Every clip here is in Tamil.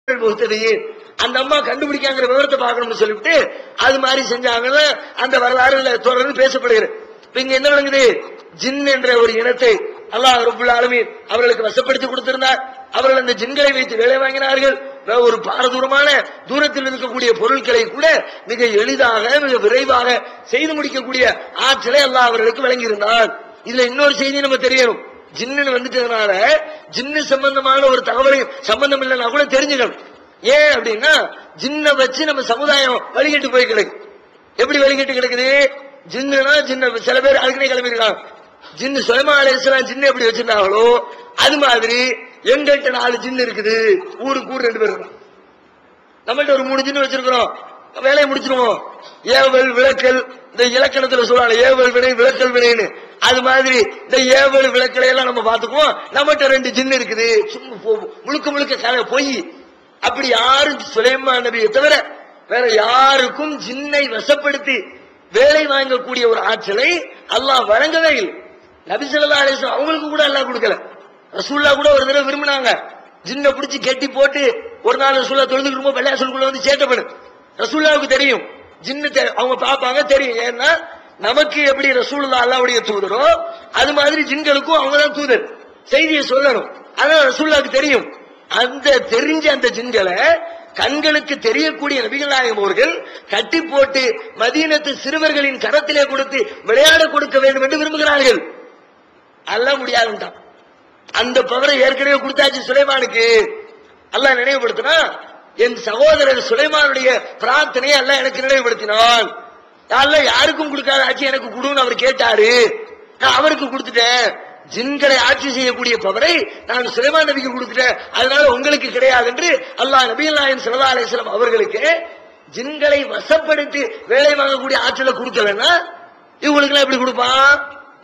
அந்த அம்மா கண்டுபிடிக்காங்கிற விவரத்தை பார்க்கணும்னு சொல்லிட்டு அது மாதிரி செஞ்சாங்கன்னு அந்த வரலாறுல தொடர்ந்து பேசப்படுகிறது. இங்க என்ன விளங்குது? ஜின் என்ற ஒரு இனத்தை அல்லாஹ் ரப்புல் ஆலமீன் அவர்களுக்கு வசப்படுத்தி கொடுத்திருந்தார். அவர்கள் அந்த ஜின்களை வைத்து வேலை வாங்கினார்கள். ஒரு பாரதூரமான தூரத்தில் இருக்கக்கூடிய பொருட்களை கூட மிக எளிதாக மிக விரைவாக செய்து முடிக்கக்கூடிய ஆற்றலை அல்லாஹ் அவர்களுக்கு வழங்கியிருந்தார். இதுல இன்னொரு செய்தி நம்ம தெரியணும். ஜின்னு வந்துட்டதுனால ஜின்னு சம்பந்தமான ஒரு தகவலை சம்பந்தம் இல்லைன்னா கூட தெரிஞ்சுக்கணும். ஏன் அப்படின்னா ஜின்னை வச்சு நம்ம சமுதாயம் வழிகட்டு போய் கிடக்கு. எப்படி வழிகட்டு கிடக்குது? ஜின்னுனா ஜின்ன சில பேர் அதுக்குனே கிளம்பிருக்காங்க. ஜின்னு சுலைமான் அலைஹிஸ்ஸலாம் ஜின்னு எப்படி வச்சிருந்தாங்களோ அது மாதிரி எங்கள்கிட்ட 4 ஜின்னு இருக்குது. ஊருக்கு 2 பேர் இருக்காங்க. நம்மள்ட்ட ஒரு 3 ஜின்னு வச்சிருக்கிறோம். வேலையை முடிச்சிருவோம். ஏவல் விளக்கல், இந்த இலக்கணத்துல சொல்றாங்க ஏவல் வினை விளக்கல் வினைன்னு, அது மாதிரி இந்த ஏவல் விளக்கலை எல்லாம் நம்ம பாத்துக்குவோம். நம்மகிட்ட 2 ஜின்னு இருக்குது. சும்மா முழுக்க முழுக்க கதை பொய். அப்படி யாரும் சுலைமான் நபியை தவிர வேற யாருக்கும் ஜின்னை வசப்படுத்தி வேலை வாங்கக்கூடிய ஒரு ஆற்றலை அல்லாஹ் வழங்கவே இல்லை. நபி ஸல்லல்லாஹு அலைஹி வஸல்லம் அவங்களுக்கு கூட அல்லாஹ் கொடுக்கல. ரசூலுல்லாஹ் கூட ஒரு தடவை விரும்பினாங்க. ஜின்னை பிடிச்சி கட்டி போட்டு ஒரு நாள் ரசூலுல்லாஹ் தொழுதுக்கு ரொம்ப பள்ளியாசலுக்குள்ள வந்து சேட்டை பண்ணு. ரசூலுல்லாஹ்வுக்கு தெரியும் ஜின்னு அவங்க பாப்பாங்க தெரியும். ஏன்னா நமக்கு எப்படி ரசூலுல்லாஹ் அல்லாஹ்வுடைய தூதரோ அது மாதிரி ஜின்களுக்கும் அவங்கதான் தூதர், செய்தியை சொல்லணும். அதான் ரசூலுல்லாஹ்வுக்கு தெரியும். அந்த தெரிஞ்ச அந்த ஜின்களை கண்களுக்கு தெரியக்கூடிய நபிகள் நாயகம் அவர்கள் கட்டி போட்டு மதீனத்து சிறுவர்களின் கரத்திலே கொடுத்து விளையாட கொடுக்க வேண்டும் என்று விரும்புகிறார்கள். அல்லாஹ் முடியாதுன்றான். அந்த பவரை ஏற்கனவே கொடுத்தாச்சு சுலைமானுக்கு. அல்லாஹ் நினைவுபடுத்தினா என் சகோதரர் சுலைமானுடைய பிரார்த்தனையை அல்லாஹ் எனக்கு நினைவுபடுத்தினான். அல்லாஹ் யாருக்கும் கொடுக்காத ஆட்சி எனக்கு கொடுன்னு அவர் கேட்டாரு. நான் அவருக்கு கொடுத்துட்டேன். ஜின்களை ஆட்சி செய்யக்கூடிய பவரை நான் சுலைமான் நபிக்கு கொடுத்துட்டேன். அதனால உங்களுக்கு கிடையாது என்று அல்லாஹ் நபிகள் நாயகம் ஸல்லல்லாஹு அலைஹி வஸல்லம் அவர்களுக்கு ஜின்களை வசப்படுத்தி வேலை வாங்கக்கூடிய ஆற்றலை கொடுக்கலன்னா இவங்களுக்கு எல்லாம் எப்படி கொடுப்பான்?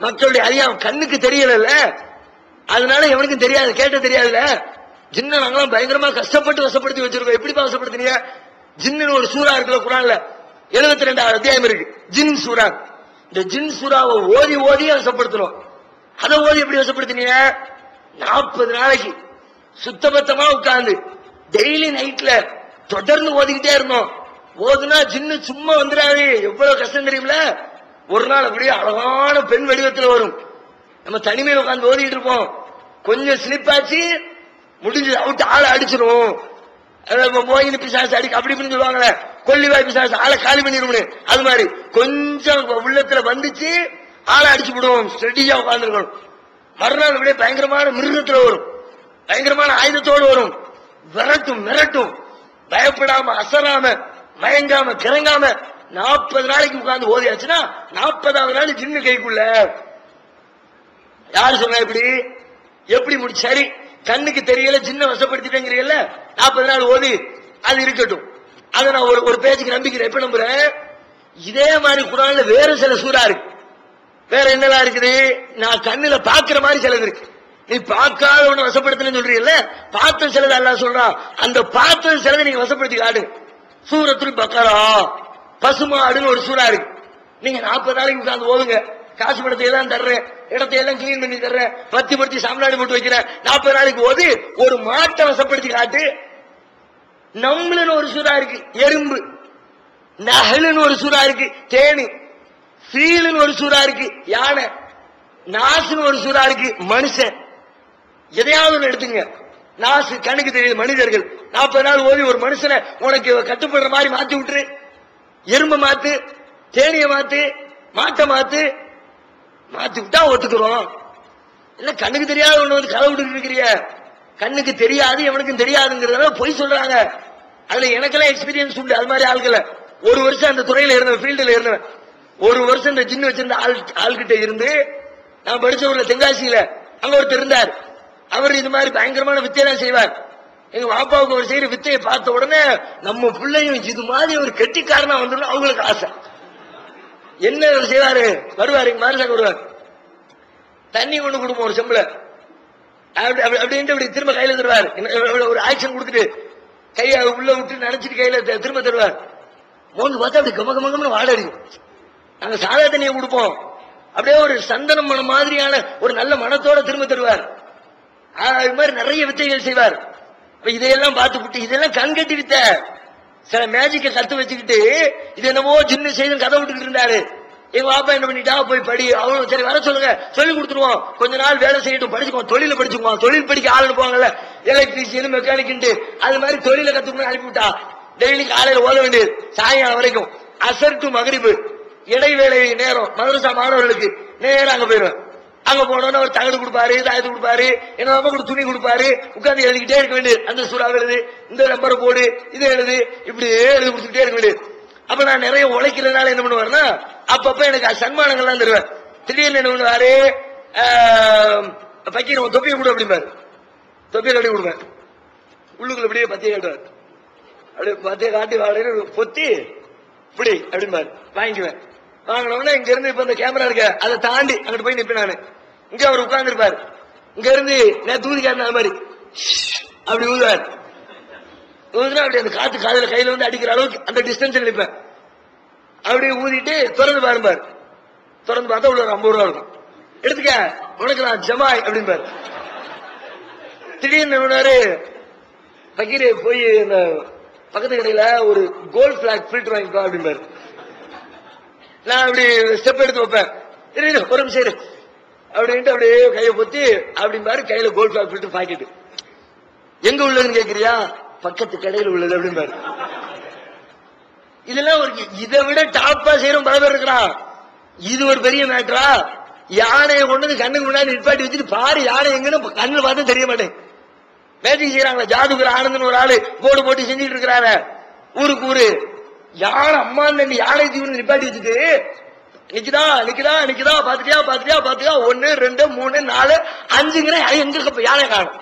மக்களுடைய அறியாம கண்ணுக்கு தெரியல, அதனால எவனுக்கும் தெரியாது, கேட்ட தெரியாதுல. ஜின்ன நாங்களாம் பயங்கரமா கஷ்டப்பட்டு வசப்படுத்தி வச்சிருக்கோம். எப்படிப்பா வசப்படுத்தினீங்க? ஜின்னு ஒரு சூறா இருக்குல்ல குர்ஆன்ல 72வது அத்தியாயம் இருக்கு ஜின் சூறா. இந்த ஜின் சூறாவை ஓதி ஓதி வசப்படுத்தணும். அதை ஓதி எப்படி வசப்படுத்தினீங்க? 40 நாளைக்கு சுத்தபத்தமா உட்கார்ந்து டெய்லி நைட்ல தொடர்ந்து ஓதிக்கிட்டே இருந்தோம். ஓதுனா ஜின்னு சும்மா வந்துடாது. எவ்வளவு கஷ்டம் தெரியுமில. ஒரு நாள் அப்படியே அழகான பெண் வடிவத்தில் வரும். நம்ம தனிமையில் உட்கார்ந்து ஓதிக்கிட்டு இருப்போம். கொஞ்சம் ஸ்லிப் ஆச்சு முடிஞ்சு அவுட் ஆளை அடிச்சிடும். மோகினி பிசாசு அடி அப்படி இப்படின்னு சொல்லுவாங்களே, கொல்லிவாய் பிசாசு ஆளை காலி பண்ணிடுவோம். அது மாதிரி கொஞ்சம் உள்ளத்துல வந்துச்சு ஆளை அடிச்சு விடுவோம். ஸ்டெடியா உட்கார்ந்துருக்கணும். மறுநாள் அப்படியே பயங்கரமான மிருகத்துல வரும், பயங்கரமான ஆயுதத்தோடு வரும். விரட்டும் மிரட்டும், பயப்படாம அசராம மயங்காம கிறங்காம 40 நாளைக்கு உட்கார்ந்து ஓதியாச்சுன்னா 40வது நாள் ஜின்னு கைக்குள்ள. யாரு சொன்னா இப்படி எப்படி முடிச்சு? சரி, கண்ணுக்கு தெரியல ஜின்ன வசப்படுத்திட்டேங்கிறீங்கல்ல, 40 நாள் ஓதி அது இருக்கட்டும். அதை நான் ஒரு பேச்சுக்கு நம்பிக்கிறேன். எப்ப நம்புறேன்? இதே மாதிரி குர்ஆன்ல வேற சில சூறா இருக்கு. வேற என்னெல்லாம் இருக்குது? நான் கண்ணுல பாக்குற மாதிரி சிலது இருக்கு. நீ பார்க்காத ஒண்ணு வசப்படுத்தணும்னு சொல்றீங்கல்ல, பார்த்த சிலது அல்லாஹ் சொல்றான். அந்த பார்த்தது சிலதை நீங்க வசப்படுத்தி காடு. சூரத்துல் பக்கரா பசுமாடுன்னு ஒரு சூறா இருக்கு. நீங்க 40 நாளைக்கு உட்கார்ந்து ஓதுங்க. காசு பணத்தை எல்லாம் தர்றேன், இடத்தை எல்லாம் கிளீன் பண்ணி தர்றேன், பத்தி சாம்ராணி போட்டு வைக்கிறேன். 40 நாளைக்கு ஓதி ஒரு மாட்டை வசப்படுத்தி காட்டு. நம்மளுன்னு ஒரு சூறா இருக்கு எறும்பு, நகலுன்னு ஒரு சூறா இருக்கு தேனி, ஃபீலுன்னு ஒரு சூறா இருக்கு யானை, நாசுன்னு ஒரு சூறா இருக்கு மனுஷன். எதையாவது ஒன்று எடுத்துங்க. நாசு கண்ணுக்கு தெரியுது மனிதர்கள். 40 நாள் ஓதி ஒரு மனுஷனை உனக்கு கட்டுப்படுற மாதிரி மாத்தி விட்டுரு. எறும்பை மாத்து, தேனியை மாத்து, மாட்டை மாத்து, மாத்தி விட்டா ஒத்துக்கிறோம். இல்ல கண்ணுக்கு தெரியாத ஒண்ணு வந்து கதை விட்டு இருக்கிறீங்க. கண்ணுக்கு தெரியாது எவனுக்கும் தெரியாதுங்கிறத பொய் சொல்றாங்க. அதுல எனக்கெல்லாம் எக்ஸ்பீரியன்ஸ் உண்டு. அது மாதிரி ஆட்களை 1 வருஷம் அந்த துறையில இருந்தவன், ஃபீல்டுல இருந்தவன். 1 வருஷம் இந்த ஜின்னு வச்சிருந்த ஆள்கிட்ட இருந்து நான் படிச்ச ஊர்ல தென்காசியில அங்க ஒருத்தர் இருந்தார். அவர் இது மாதிரி பயங்கரமான வித்தையெல்லாம் செய்வார். எங்க பாப்பாவுக்கு ஒரு செய்யற வித்தையை பார்த்த உடனே நம்ம பிள்ளையும் இது மாதிரி ஒரு கெட்டிக்காரனா வந்துடும் அவங்களுக்கு ஆசை. என்ன செய்வாரு? வருவாரு, எங்க மாரிசாக்கு வருவார். தண்ணி கொண்டு கொடுப்போம் ஒரு செம்புல, அப்படின்ட்டு அப்படி திரும்ப கையில தருவார். ஒரு ஆக்ஷன் கொடுத்துட்டு கையை உள்ள விட்டு நினைச்சிட்டு கையில திரும்ப தருவார். மோந்து பார்த்தா அப்படி கம கமகம்னு வாட அடிக்கும். நாங்க சாதா தண்ணியை கொடுப்போம், அப்படியே ஒரு சந்தனம் மனம் மாதிரியான ஒரு நல்ல மனத்தோட திரும்ப தருவார். இது மாதிரி நிறைய வித்தைகள் செய்வார். இதையெல்லாம் பார்த்துக்கிட்டு இதெல்லாம் கண் கட்டி வித்த சில மேஜிக்க கத்து வச்சுக்கிட்டு இது என்னமோ ஜின்னு செய்து கதை விட்டுக்கிட்டு இருந்தாரு. எங்க பாப்பா என்ன பண்ணிட்டா, போய் படி, அவளும் சரி வர சொல்லுங்க, சொல்லி கொடுத்துருவோம், கொஞ்ச நாள் வேலை செய்யட்டும், படிச்சுக்குவோம், தொழில படிச்சுக்குவோம், தொழில் படிக்க ஆள் அனுப்புவாங்கல்ல, எலக்ட்ரீஷியன் மெக்கானிக் அது மாதிரி தொழில கத்துக்கணும் அனுப்பிவிட்டா. டெய்லி காலையில ஓத வேண்டியது, சாயங்காலம் வரைக்கும், அசர் டு மகரிபு இடைவேளை நேரம் மதரசா மாணவர்களுக்கு நேரம் அங்க போயிருவேன். அங்க போனோன்னு அவர் தகடு கொடுப்பாரு, தாயத்து கொடுப்பாரு, என்ன கூட துணி கொடுப்பாரு, உட்கார்ந்து எழுதிக்கிட்டே இருக்க வேண்டியது. அந்த சூறா எழுது, இந்த நம்பரை போடு, இதை எழுது, இப்படியே எழுதி கொடுத்துக்கிட்டே இருக்க வேண்டியது. அப்ப நான் நிறைய உழைக்கிறதுனால என்ன பண்ணுவாருன்னா, அப்பப்ப எனக்கு சன்மானங்கள்லாம் தருவேன். திடீர்னு என்ன பண்ணுவாரு, பக்கீர் தொப்பியை கொடு அப்படிம்பாரு, தொப்பியை கட்டி கொடுப்பேன், உள்ளுக்குள்ள அப்படியே பத்தியை காட்டுவார், அப்படியே பத்தியை காட்டி வாடகை பொத்தி இப்படி அப்படிம்பாரு, வாங்கிக்குவேன். வாங்கினோம்னா இங்க இருந்து இப்ப இந்த கேமரா இருக்க அதை தாண்டி அங்கிட்டு போய் நிப்பேன் நானு. இங்க அவர் உட்கார்ந்து இருப்பாரு, இங்க இருந்து நான் தூதிக்காரு அது மாதிரி அப்படி ஊதுவார். ஊதுனா அப்படி அந்த காத்து காதுல கையில வந்து அடிக்கிற அளவுக்கு அந்த டிஸ்டன்ஸ் நிற்பேன். அப்படியே ஊதிட்டு திறந்து பாருப்பாரு, திறந்து பார்த்தா உள்ள ஒரு 50 ரூபா இருக்கும், எடுத்துக்க உனக்கு நான் ஜமாய் அப்படின்பாரு. திடீர்னு என்ன பக்கீர் போய் இந்த பக்கத்து கடையில ஒரு கோல்ட் பிளாக் ஃபில்டர் வாங்கிக்கோ அப்படின்பாரு. நான் அப்படி ஸ்டெப் எடுத்து வைப்பேன், ஒரு நிமிஷம் அப்படின்ட்டு அப்படியே கையை பொத்தி அப்படின்பாரு. கையில கோல்ட் பிளாக் ஃபில்டர் பாக்கெட்டு எங்க உள்ளதுன்னு கேக்குறியா, பக்கத்து கடையில் உள்ளது அப்படின்பாரு. இதெல்லாம் ஒரு இதை விட டாப்பா செய்யறோம் பல பேர் இருக்கிறான். இது ஒரு பெரிய மேட்டரா? யானையை கொண்டு வந்து கண்ணுக்கு முன்னாடி நிப்பாட்டி வச்சுட்டு பாரு யானை எங்கன்னு கண்ணு பார்த்து தெரிய மாட்டேன். மேஜிக் செய்யறாங்களா, ஜாதுகர் ஆனந்தன் ஒரு ஆளு போடு போட்டு செஞ்சுட்டு இருக்கிறாரு ஊருக்கு ஊரு. யானை அம்மா யானை தீவிர நிப்பாட்டி வச்சுட்டு நிக்குதா நிக்குதா நிக்குதா, பாத்துட்டியா பாத்துட்டியா பாத்துட்டியா, 1 2 3 4 5ங்கிற எங்க யானை காணும்.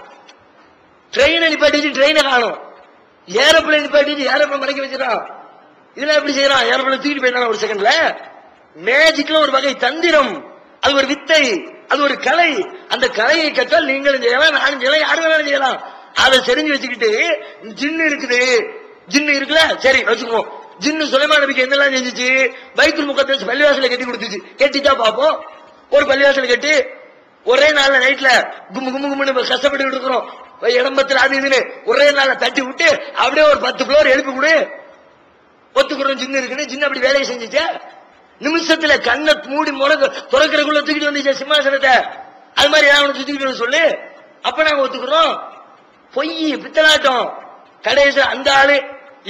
ட்ரெயினை நிப்பாட்டி வச்சு ட்ரெயினை காணும், ஏரோப்ளேன் நிப்பாட்டி வச்சு ஏரோப்ளேன் மறைக்க வச்சிடான். இதெல்லாம் எப்படி செய்யறான், ஏரோப்ளேன் தூக்கிட்டு போயிட்டான் ஒரு செகண்ட்ல. மேஜிக்ல ஒரு வகை தந்திரம், அது ஒரு வித்தை, அது ஒரு கலை. அந்த கலையை கற்றால் நீங்களும் செய்யலாம், நானும் செய்யலாம், யாரும் வேணாலும் செய்யலாம். அதை தெரிஞ்சு வச்சுக்கிட்டு ஜின்னு இருக்குது, ஜின்னு இருக்குல்ல சரி வச்சுக்குவோம். ஜின்னு சுலைமான் நபிக்கு என்னெல்லாம் செஞ்சுச்சு, பைத்துல் முகத்தஸ் பள்ளிவாசல கட்டி கொடுத்துச்சு. கட்டிட்டா பாப்போம், ஒரு பள்ளிவாசல கட்டி ஒரே நாள்ல நைட்ல கும்மு கும்மு கும்முன்னு கஷ்டப்பட்டு இருக்கிறோம், இடம்பத்துல அது இதுன்னு ஒரே நாள்ல தட்டி விட்டு அப்படியே ஒரு 10 ஃப்ளோர் எழுப்பி கொடு, ஒத்துக்கிறோம் ஜின்னு இருக்குன்னு. ஜின்னு அப்படி வேலையை செஞ்சுச்சு. நிமிஷத்துல கண்ணை மூடி துறக்கிறக்குள்ள தூக்கிட்டு வந்துச்சு சிம்மாசனத்தை. அது மாதிரி ஏதாவது தூக்கிட்டு சொல்லு, அப்ப நாங்க ஒத்துக்கிறோம். பொய் பித்தலாட்டம். கடைசி அந்த ஆளு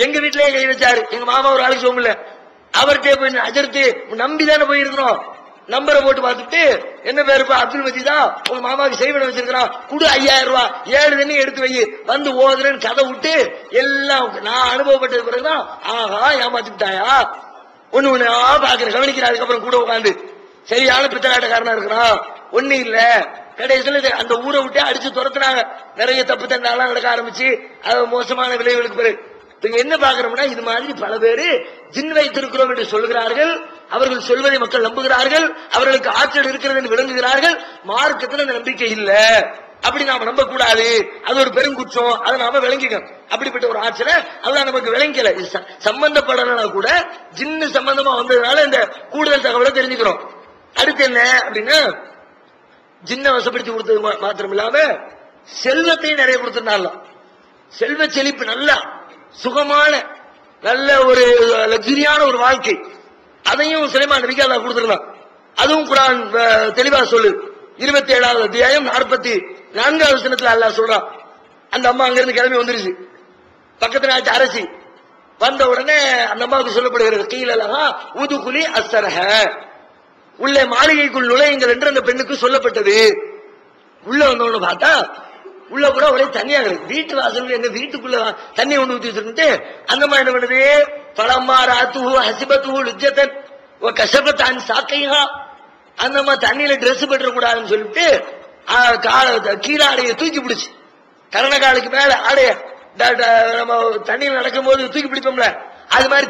எங்க வீட்டிலேயே கை வச்சாரு, எங்க மாமா ஒரு ஆளுக்கு சோமில்ல, அவர்கிட்ட போய் அஜர்த்து நம்பிதானே போயிருக்கிறோம். நம்பரை போட்டு பார்த்துட்டு என்ன பேருப்பா, அப்துல் மஜீதா, உங்க மாமாவுக்கு செய்வன வச்சிருக்கிறான், குடு 5000 ரூபாய் 7 தண்ணி எடுத்து வை, வந்து ஓதுறேன்னு கதை விட்டு எல்லாம் நான் அனுபவப்பட்டது பிறகுதான் ஆஹா ஏமாத்திட்டாயா ஒண்ணு ஒண்ணா பாக்குற கவனிக்கிறேன். அதுக்கப்புறம் கூட உட்காந்து சரியான பித்தலாட்டக்காரனா இருக்கிறான், ஒண்ணு இல்ல. கடைசியில அந்த ஊரை விட்டு அடிச்சு துரத்துனாங்க. நிறைய தப்பு தண்டாலாம் நடக்க ஆரம்பிச்சு அது மோசமான விளைவுகளுக்கு பிறகு என்ன பாக்குறோம்னா, இது மாதிரி பல பேரு ஜின் வைத்திருக்கிறோம் என்று சொல்கிறார்கள். அவர்கள் சொல்வதை மக்கள் நம்புகிறார்கள், அவர்களுக்கு ஆற்றல் இருக்கிறது என்று விளங்குகிறார்கள். மார்க்கத்தில் அந்த நம்பிக்கை இல்ல, அப்படி நாம நம்ப கூடாது, அது ஒரு பெருங்குற்றம், அதை நாம விளங்கிக்கணும். அப்படிப்பட்ட ஒரு ஆற்றலை அதான் நமக்கு விளங்கல. சம்பந்தப்படலனா கூட ஜின்னு சம்பந்தமா வந்ததுனால இந்த கூடுதல் தகவலை தெரிஞ்சுக்கிறோம். அடுத்து என்ன அப்படின்னா, ஜின்ன வசப்படுத்தி கொடுத்தது மாத்திரம் இல்லாம செல்வத்தையும் நிறைய கொடுத்திருந்தாலும், செல்வ செழிப்பு, நல்ல சுகமான நல்ல ஒரு லக்ஸரியான ஒரு வாழ்க்கை, அதையும் சுலைமான் நபிக்கு அல்லாஹ் கொடுத்திருந்தான். அதுவும் குர்ஆன் தெளிவா சொல்லு. 27வது அத்தியாயம் 44வது வசனத்துல அல்லாஹ் சொல்றான். அந்த அம்மா அங்க இருந்து கிளம்பி வந்துருச்சு, பக்கத்து நாட்டு அரசி வந்த உடனே அந்த அம்மாவுக்கு சொல்லப்படுகிறது, கீழலஹா உதுகுலி அஸ்ஸரஹ, உள்ளே மாளிகைக்குள் நுழையுங்கள் என்று அந்த பெண்ணுக்கு சொல்லப்பட்டது. உள்ள வந்தவொன்னு பார்த்தா உள்ள கூட ஒரே தண்ணியா கிடக்கு. வீட்டு வாசல் எங்க வீட்டுக்குள்ள தண்ணி கொண்டு ஊத்தி வச்சுட்டு அந்த மாதிரி என்ன பண்ணுது, பழம்மா ராத்துஹு ஹசிபத்துஹு லுஜ்ஜத்தன் வ கஷபத்தான் சாக்கைஹா, அந்த மாதிரி தண்ணியில டிரெஸ் பெற்ற கூடாதுன்னு சொல்லிட்டு கீழே ஆடையை தூக்கி பிடிச்சு, கரணகாலுக்கு மேல ஆடைய நம்ம தண்ணியில் நடக்கும் போது தூக்கி பிடிப்போம்ல, அது மாதிரி